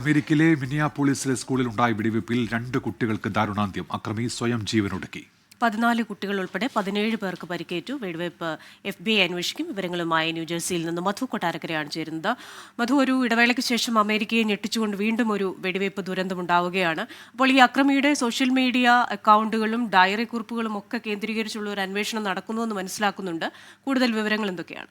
അമേരിക്കയിലെ മിനിയാപോളിസിലെ സ്കൂളിൽ ഉണ്ടായ വെടിവെപ്പിൽ 2 കുട്ടികൾക്ക് ദാരുണാന്ത്യം. അക്രമി സ്വയം ജീവനൊടുക്കി. 14 കുട്ടികൾ ഉൾപ്പെടെ 17 പേർക്ക് പരിക്കേറ്റു. വെടിവെയ്പ് FBI അന്വേഷിക്കും. വിവരങ്ങളുമായി ന്യൂജേഴ്സിയിൽ നിന്ന് മധു കൊട്ടാരക്കരയാണ് ചേരുന്നത്. മധു, ഒരു ഇടവേളയ്ക്ക് ശേഷം അമേരിക്കയെ ഞെട്ടിച്ചുകൊണ്ട് വീണ്ടും ഒരു വെടിവെയ്പ് ദുരന്തമുണ്ടാവുകയാണ്. അപ്പോൾ ഈ അക്രമിയുടെ സോഷ്യൽ മീഡിയ അക്കൗണ്ടുകളും ഡയറി കുറിപ്പുകളും ഒക്കെ കേന്ദ്രീകരിച്ചുള്ള ഒരു അന്വേഷണം നടക്കുന്നുവെന്ന് മനസ്സിലാക്കുന്നുണ്ട്. കൂടുതൽ വിവരങ്ങൾ എന്തൊക്കെയാണ്?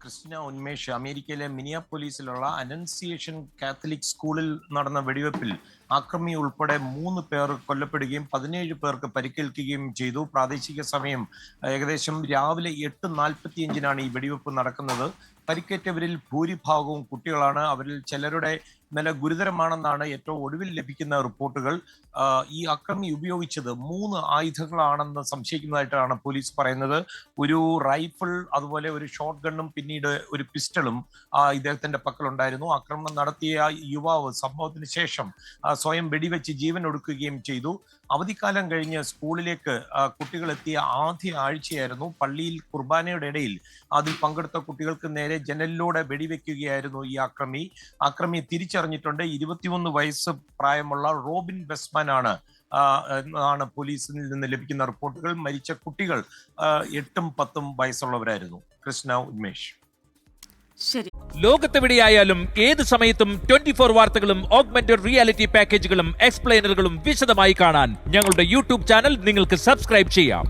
ക്രിസ്റ്റിന ഉന്മേഷ്, അമേരിക്കയിലെ മിനിയാപോലീസിലുള്ള അനൻസിയേഷൻ കാത്തലിക് സ്കൂളിൽ നടന്ന വെടിവെപ്പിൽ ആക്രമി ഉൾപ്പെടെ 3 പേർ കൊല്ലപ്പെടുകയും 17 പേർക്ക് പരിക്കേൽക്കുകയും ചെയ്തു. പ്രാദേശിക സമയം ഏകദേശം രാവിലെ 8:45 ഈ വെടിവെപ്പ് നടക്കുന്നത്. പരിക്കേറ്റവരിൽ ഭൂരിഭാഗവും കുട്ടികളാണ്. അവരിൽ ചിലരുടെ നില ഗുരുതരമാണെന്നാണ് ഏറ്റവും ഒടുവിൽ ലഭിക്കുന്ന റിപ്പോർട്ടുകൾ. ഈ അക്രമി ഉപയോഗിച്ചത് 3 ആയുധങ്ങളാണെന്ന് സംശയിക്കുന്നതായിട്ടാണ് പോലീസ് പറയുന്നത്. ഒരു റൈഫിൾ, അതുപോലെ ഒരു ഷോട്ട് ഗണ്ണും പിന്നീട് ഒരു പിസ്റ്റളും ഇദ്ദേഹത്തിന്റെ പക്കലുണ്ടായിരുന്നു. ആക്രമണം നടത്തിയ യുവാവ് സംഭവത്തിന് ശേഷം സ്വയം വെടിവെച്ച് ജീവൻ ഒടുക്കുകയും ചെയ്തു. അവധിക്കാലം കഴിഞ്ഞ് സ്കൂളിലേക്ക് കുട്ടികൾ എത്തിയ ആദ്യ ആഴ്ചയായിരുന്നു. പള്ളിയിൽ കുർബാനയുടെ ഇടയിൽ അതിൽ പങ്കെടുത്ത കുട്ടികൾക്ക് നേരെ ജനലിലൂടെ വെടിവെക്കുകയായിരുന്നു ഈ ആക്രമി തിരിച്ചറിഞ്ഞിട്ടുണ്ട്. 21 വയസ്സ് പ്രായമുള്ള റോബിൻ ബെസ്മാൻ ആണ് പോലീസിൽ നിന്ന് ലഭിക്കുന്ന റിപ്പോർട്ടുകൾ. മരിച്ച കുട്ടികൾ 8ഉം 10ഉം വയസ്സുള്ളവരായിരുന്നു. കൃഷ്ണ, ഉന്മേഷ്. ശരി. ലോകത്തെവിടെയായാലും ഏത് സമയത്തും 24 വാർത്തകളും ഓഗ്മെന്റഡ് റിയാലിറ്റി പാക്കേജുകളും എക്സ്പ്ലെയിനറുകളും വിശദമായി കാണാൻ ഞങ്ങളുടെ യൂട്യൂബ് ചാനൽ നിങ്ങൾക്ക് സബ്സ്ക്രൈബ് ചെയ്യാം.